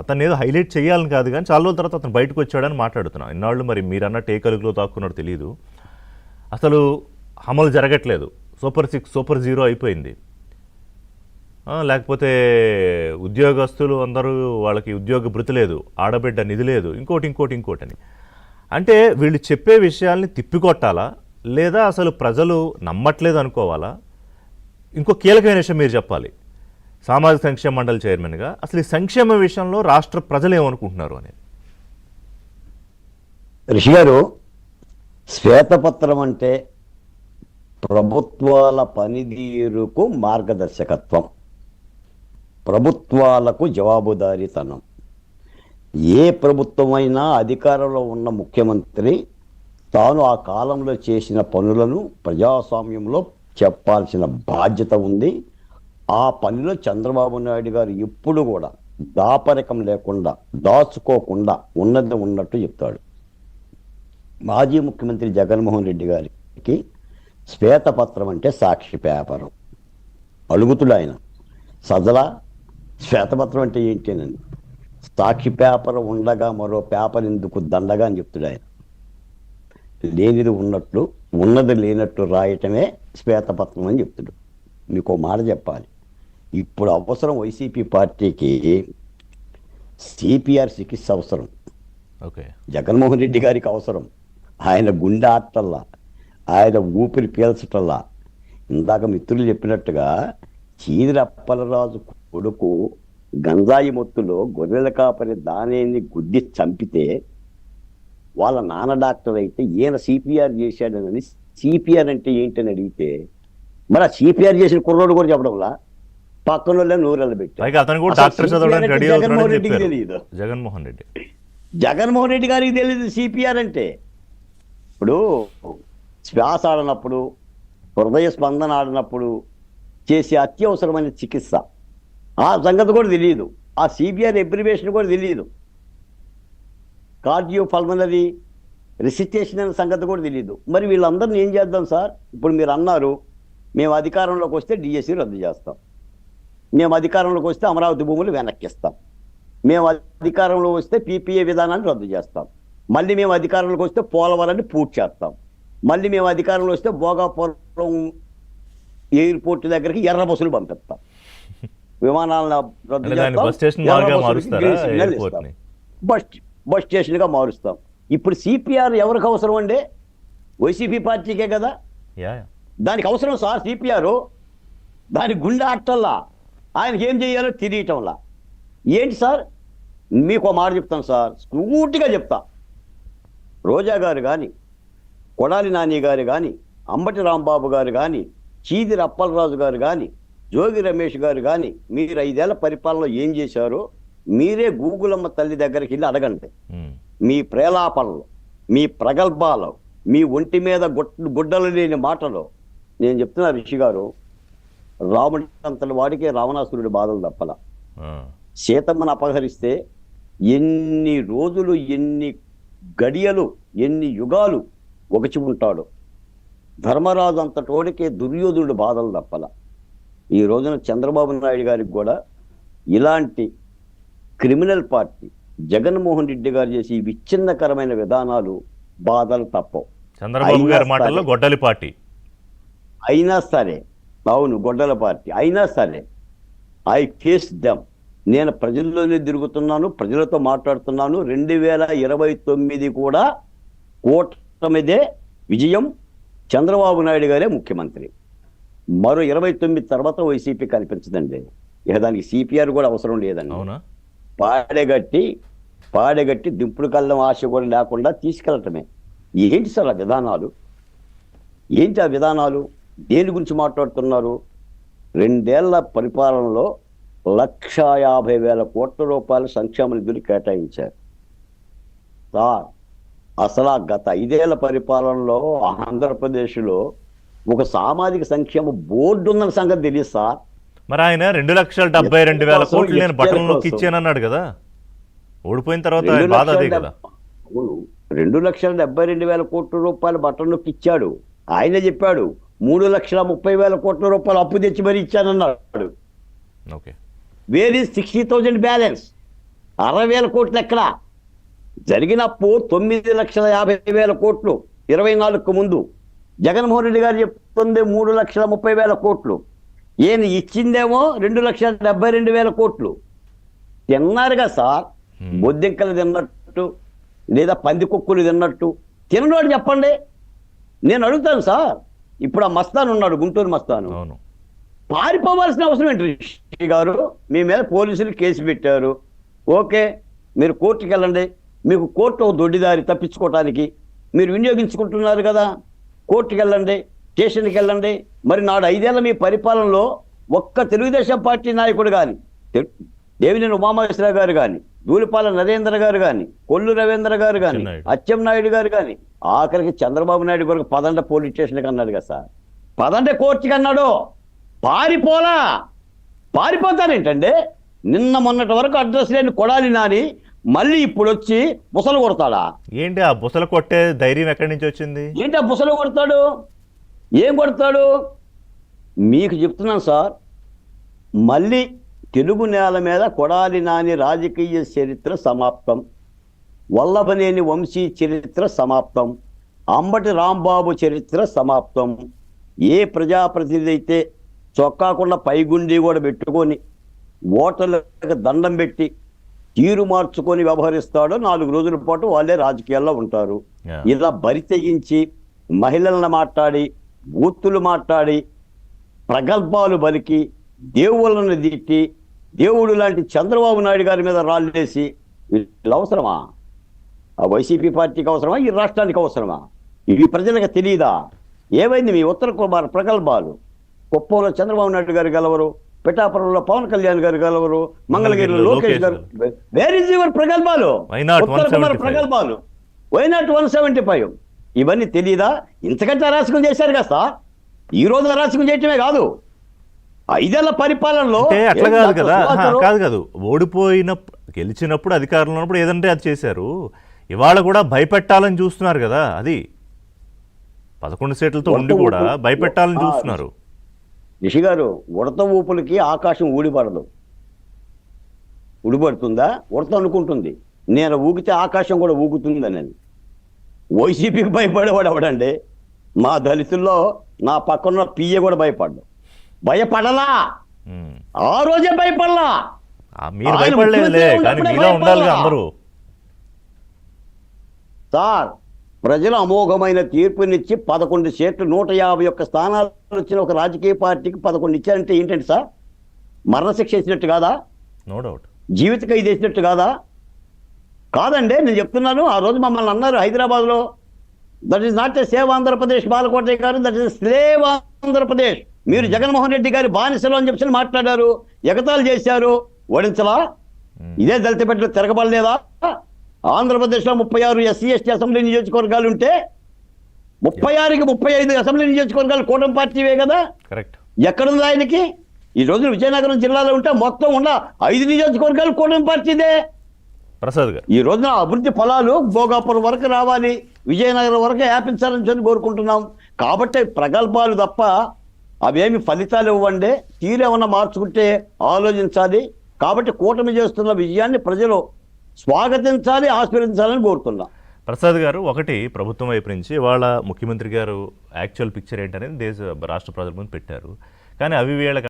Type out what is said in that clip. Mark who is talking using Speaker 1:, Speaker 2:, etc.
Speaker 1: అతను ఏదో హైలైట్ చేయాలని కాదు కానీ చాలా రోజుల తర్వాత అతను బయటకు వచ్చాడని మాట్లాడుతున్నాను. ఇన్నాళ్ళు మరి మీరన్నట్టు ఏ కలుగులో తాక్కున్నాడు తెలియదు. అసలు అమలు జరగట్లేదు, సూపర్ 6 సూపర్ 0 అయిపోయింది. లేకపోతే ఉద్యోగస్తులు అందరూ వాళ్ళకి ఉద్యోగ భృతి లేదు, ఆడబిడ్డ నిధి లేదు, ఇంకోటి అని. అంటే వీళ్ళు చెప్పే విషయాల్ని తిప్పికొట్టాలా, లేదా అసలు ప్రజలు నమ్మట్లేదు అనుకోవాలా? ఇంకో కీలకమైన విషయం మీరు చెప్పాలి, సామాజిక సంక్షేమ మండలి చైర్మన్గా అసలు ఈ సంక్షేమ విషయంలో రాష్ట్ర ప్రజలు ఏమనుకుంటున్నారు అనేది.
Speaker 2: రిషి గారు, శ్వేతపత్రం అంటే ప్రభుత్వాల పనితీరుకు మార్గదర్శకత్వం, ప్రభుత్వాలకు జవాబుదారీతనం. ఏ ప్రభుత్వమైనా అధికారంలో ఉన్న ముఖ్యమంత్రి తాను ఆ కాలంలో చేసిన పనులను ప్రజాస్వామ్యంలో చెప్పాల్సిన బాధ్యత ఉంది. ఆ పనిలో చంద్రబాబు నాయుడు గారు ఎప్పుడు కూడా దాపరికం లేకుండా, దాచుకోకుండా ఉన్నది ఉన్నట్టు చెప్తాడు. మాజీ ముఖ్యమంత్రి జగన్మోహన్ రెడ్డి గారికి శ్వేతపత్రం అంటే సాక్షి పేపరు. అడుగుతుడు ఆయన, సజలా శ్వేతపత్రం అంటే ఏంటేనని. సాక్షి పేపర్ ఉండగా మరో పేపర్ ఎందుకు దండగా అని చెప్తుడు ఆయన. లేనిది ఉన్నట్లు, ఉన్నది లేనట్టు రాయటమే శ్వేతపత్రం అని చెప్తుడు. మీకు మాట చెప్పాలి, ఇప్పుడు అవసరం వైసీపీ పార్టీకి సిపిఆర్ చికిత్స అవసరం. జగన్మోహన్ రెడ్డి గారికి అవసరం ఆయన గుండె ఆటల్లా, ఆయన ఊపిరి పీల్చటల్లా. ఇందాక మిత్రులు చెప్పినట్టుగా చీదిరి అప్పలరాజు కొడుకు గంజాయి మొత్తులో గొర్రెల కాపరి దానేని గుద్ది చంపితే వాళ్ళ నాన్న డాక్టర్ అయితే ఈయన సిపిఆర్ చేశాడనని, సిపిఆర్ అంటే ఏంటని అడిగితే మరి ఆ సిపిఆర్ చేసిన కుర్రోడు కూడా చెప్పడంలా పక్కన వాళ్ళే నూరెళ్ళ పెట్టారు. జగన్మోహన్ రెడ్డి గారికి తెలియదు సిపిఆర్ అంటే. ఇప్పుడు శ్వాస ఆడినప్పుడు, హృదయ స్పందన ఆడినప్పుడు చేసే అత్యవసరమైన చికిత్స, ఆ సంగతి కూడా తెలియదు. ఆ సిపిఆర్ ఎబ్రివేషన్ కూడా తెలియదు. కార్డియో పల్మనరీ రిసిటేషన్ అనే సంగతి కూడా తెలియదు. మరి వీళ్ళందరినీ ఏం చేద్దాం సార్? ఇప్పుడు మీరు అన్నారు మేము అధికారంలోకి వస్తే డిఎస్సి రద్దు చేస్తాం, మేము అధికారంలోకి వస్తే అమరావతి భూములు వెనక్కిస్తాం, మేము అధికారంలో వస్తే పీపీఏ విధానాన్ని రద్దు చేస్తాం, మళ్ళీ మేము అధికారంలోకి వస్తే పోలవరాన్ని పూర్తి చేస్తాం, మళ్ళీ మేము అధికారంలో వస్తే భోగాపురం ఎయిర్పోర్ట్ దగ్గరికి ఎర్ర బస్సులు పంపిస్తాం, విమానాలను రద్దు చేస్తాం, బస్ స్టేషన్గా మారుస్తాం. ఇప్పుడు సిపిఆర్ ఎవరికి అవసరం అండి? వైసీపీ పార్టీకే కదా దానికి అవసరం సార్ సిపిఆర్. దాని గుండె ఆటల్లా, ఆయనకి ఏం చేయాలో తెలియటంలా. ఏంటి సార్, మీకు ఒక మాట చెప్తాను సార్, స్కూటిగా చెప్తా. రోజా గారు కానీ, కొడాలి నాని గారు కానీ, అంబటి రాంబాబు గారు కానీ, చీదిరి అప్పలరాజు గారు కానీ, జోగి రమేష్ గారు కానీ, మీరు 5 ఏళ్ల పరిపాలనలో ఏం చేశారో మీరే గూగులమ్మ తల్లి దగ్గరికి వెళ్ళి అడగండి. మీ ప్రేలాపనలు, మీ ప్రగల్భాలు, మీ ఒంటి మీద గుడ్డలు లేని మాటలు. నేను చెప్తున్నా రిషి గారు, రాముడి అంతటి వాడికే రావణాసురుడి బాధలు తప్పల. సీతమ్మను అపహరిస్తే ఎన్ని రోజులు, ఎన్ని గడియలు, ఎన్ని యుగాలు ఒకచి ఉంటాడు. ధర్మరాజు అంతటోడికే దుర్యోధనుడి బాధలు తప్పల. ఈ రోజున చంద్రబాబు నాయుడు గారికి కూడా ఇలాంటి క్రిమినల్ పార్టీ జగన్మోహన్ రెడ్డి గారు చేసి విచ్ఛిన్నకరమైన విధానాలు, బాధలు తప్పవు.
Speaker 1: చంద్రబాబు గారి మాటల్లో గొడ్డలి పార్టీ
Speaker 2: అయినా సరే, అవును గొడ్డల పార్టీ అయినా సరే, ఐ ఫేస్ దెమ్. నేను ప్రజల్లోనే తిరుగుతున్నాను, ప్రజలతో మాట్లాడుతున్నాను. 2029 కూడా కూటమిదే విజయం, చంద్రబాబు నాయుడు గారే ముఖ్యమంత్రి. మరో 29 తర్వాత వైసీపీ కనిపించదండి. ఇక దానికి సిపిఆర్ కూడా అవసరం లేదండి. పాడగట్టి దింపుడు కళ్ళం ఆశ కూడా లేకుండా తీసుకెళ్ళటమే. ఏంటి సార్ ఆ విధానాలు? ఏంటి ఆ విధానాలు? దేని గురించి మాట్లాడుతున్నారు? 2 ఏళ్ల పరిపాలనలో 1,50,000 కోట్ల రూపాయల సంక్షేమ నిధులు కేటాయించారు సార్. అసలు గత 5 ఏళ్ల పరిపాలనలో ఆంధ్రప్రదేశ్లో ఒక సామాజిక సంక్షేమ బోర్డు ఉన్న సంగతి తెలియదు సార్.
Speaker 1: మరి ఆయన 2,72,000 కోట్లు నేను బట్టలలోకి ఇచ్చానన్నాడు కదా, ఓడిపోయిన తర్వాత బాధ అదే కదా.
Speaker 2: 2,72,000 కోట్ల రూపాయలు బట్టలలోకి ఇచ్చాడు. ఆయన చెప్పాడు 3,30,000 కోట్ల రూపాయలు అప్పు తెచ్చి మరీ ఇచ్చానన్నాడు. Where is 60,000 balance? 60,000 కోట్లు ఎక్కడ? జరిగిన అప్పు 9,50,000 కోట్లు 24కు ముందు. జగన్మోహన్ రెడ్డి గారు చెప్తుంది 3,30,000 కోట్లు. ఈయన ఇచ్చిందేమో 2,72,000 కోట్లు. తిన్నారుగా సార్, బొద్దింకలు తిన్నట్టు లేదా పందికొక్కులు తిన్నట్టు. తిన్నోడు చెప్పండి. నేను అడుగుతాను సార్, ఇప్పుడు ఆ మస్తాను ఉన్నాడు, గుంటూరు మస్తాను,
Speaker 1: అవును,
Speaker 2: పారిపోవాల్సిన అవసరం ఏంటి? రిషి గారు, మీ మీద పోలీసులు కేసు పెట్టారు, ఓకే, మీరు కోర్టుకి వెళ్ళండి. మీకు కోర్టు ఒక దొడ్డిదారి తప్పించుకోవటానికి మీరు వినియోగించుకుంటున్నారు కదా. కోర్టుకి వెళ్ళండి, స్టేషన్కి వెళ్ళండి. మరి నాడు 5 ఏళ్ల మీ పరిపాలనలో ఒక్క తెలుగుదేశం పార్టీ నాయకుడు కానీ, దేవినేని ఉమామహేశ్వరరావు గారు కానీ, ధూళిపాల నరేంద్ర గారు కానీ, కొల్లు రవీంద్ర గారు కానీ, అచ్చెన్నాయుడు గారు కానీ, ఆఖరికి చంద్రబాబు నాయుడు గారు పదండ పోలీస్ స్టేషన్కి అన్నాడు కదా సార్, పదండ కోర్టుకి అన్నాడు. పారిపోలా, పారిపోతారేంటండి? నిన్న మొన్నటి వరకు అడ్రస్ లేని కొడాలి నాని మళ్ళీ ఇప్పుడు వచ్చి బుసలు కొడతాడా?
Speaker 1: ఏంటి ఆ బుసలు కొట్టే ధైర్యం ఎక్కడి నుంచి వచ్చింది?
Speaker 2: ఏంటి ఆ బుసలు కొడతాడు? ఏం కొడతాడు? మీకు చెప్తున్నాను సార్, మళ్ళీ తెలుగు నేల మీద కొడాలి నాని రాజకీయ చరిత్ర సమాప్తం, వల్లభనేని వంశీ చరిత్ర సమాప్తం, అంబటి రాంబాబు చరిత్ర సమాప్తం. ఏ ప్రజాప్రతినిధి అయితే చొక్కాకుండా పైగుండి కూడా పెట్టుకొని ఓటర్లకు దండం పెట్టి తీరు మార్చుకొని వ్యవహరిస్తాడో 4 రోజుల పాటు వాళ్ళే రాజకీయాల్లో ఉంటారు. ఇలా బరి తెగించి మహిళలను మాట్లాడి, బూతులు మాట్లాడి, ప్రగల్భాలు బలికి, దేవుళ్ళను తిట్టి, దేవుడు లాంటి చంద్రబాబు నాయుడు గారి మీద రాళ్ళేసి, వీళ్ళు అవసరమా? ఆ వైసీపీ పార్టీకి అవసరమా? ఈ రాష్ట్రానికి అవసరమా? ఇవి ప్రజలకు తెలియదా? ఏమైంది మీ ఉత్తర కుమార్ ప్రగల్భాలు? కుప్పంలో చంద్రబాబు నాయుడు గారు గెలవరు, పిఠాపురంలో పవన్ కళ్యాణ్ గారు గెలవరు, మంగళగిరిలో లోకేష్ గారు. వేర్ ఇస్ యువర్ ప్రగల్భాలు? ఉత్తర కుమార్ ప్రగల్భాలు. Why not 175? ఇవన్నీ తెలియదా? ఇంతకంటే అరాచకం చేశారు కదా సార్. ఈ రోజు అరాచకం చేయటమే కాదు, 5 ఏళ్ల పరిపాలనలో
Speaker 1: అట్లా కాదు కదా. కాదు గెలిచినప్పుడు అధికారంలో ఉన్నప్పుడు ఏదంటే అది చేశారు. ఇవాళ కూడా భయపెట్టాలని చూస్తున్నారు కదా. అది 11 సీట్లతో ఉండి కూడా భయపెట్టాలని చూస్తున్నారు.
Speaker 2: రిషి గారు, ఉడత ఊపులకి ఆకాశం ఊడిపడదు. ఊడిపడుతుందా? ఉడత అనుకుంటుంది నేను ఊగితే ఆకాశం కూడా ఊగుతుందని. వైసీపీకి భయపడేవాడు ఎవడండి? మా దళితుల్లో నా పక్కన పియ్య కూడా భయపడలా. ఆ రోజే భయపడలా.
Speaker 1: మీరు భయపడలేదులే, కానీ మీలో ఉండాలిగా అందరూ.
Speaker 2: సార్, ప్రజలు అమోఘమైన తీర్పునిచ్చి 11 సీట్లు 151 స్థానాలు వచ్చిన ఒక రాజకీయ పార్టీకి 11 ఇచ్చారంటే ఏంటంటే సార్, మరణశిక్ష వేసినట్టు కాదా?
Speaker 1: No doubt.
Speaker 2: జీవిత ఖైదు వేసినట్టు కాదా? కాదండి, నేను చెప్తున్నాను. ఆ రోజు మమ్మల్ని అన్నారు హైదరాబాద్లో, that is not A save Andhra Pradesh Balakotaiah గారు, దట్ ఈస్ స్లేవ్ ఆంధ్రప్రదేశ్. మీరు జగన్మోహన్ రెడ్డి గారి బానిసలు అని చెప్పి మాట్లాడారు, ఎగతాళి చేశారు. ఓడించలా? ఇదే దళిత బిడ్డలు తిరగబడలేదా? ఆంధ్రప్రదేశ్లో 36 ఎస్సీ ఎస్టీ అసెంబ్లీ నియోజకవర్గాలు ఉంటే 36కి 35 అసెంబ్లీ నియోజకవర్గాలు కూటమి పార్టీవే కదా.
Speaker 1: కరెక్ట్.
Speaker 2: ఎక్కడుంది ఆయనకి? ఈ రోజు విజయనగరం జిల్లాలో ఉంటే మొత్తం ఉన్న 5 నియోజకవర్గాలు కూటమి పార్టీదే.
Speaker 1: ప్రసాద్ గారు,
Speaker 2: ఈ రోజున అభివృద్ధి ఫలాలు భోగాపురం వరకు రావాలి, విజయనగరం వరకు వ్యాపించాలని చెప్పి కోరుకుంటున్నాం. కాబట్టి ప్రగల్భాలు తప్ప అవేమి ఫలితాలు ఇవ్వండి. తీరేమన్నా మార్చుకుంటే ఆలోచించాలి. కాబట్టి కూటమి చేస్తున్న విజయాన్ని ప్రజలు స్వాగతించాలి, ఆశీర్వదించాలని కోరుతున్నా.
Speaker 1: ప్రసాద్ గారు, ఒకటి ప్రభుత్వం వైపు నుంచి ఇవాళ ముఖ్యమంత్రి గారు యాక్చువల్ పిక్చర్ ఏంటనేది రాష్ట్ర ప్రజల ముందు పెట్టారు. కానీ అవి వీళ్ళకి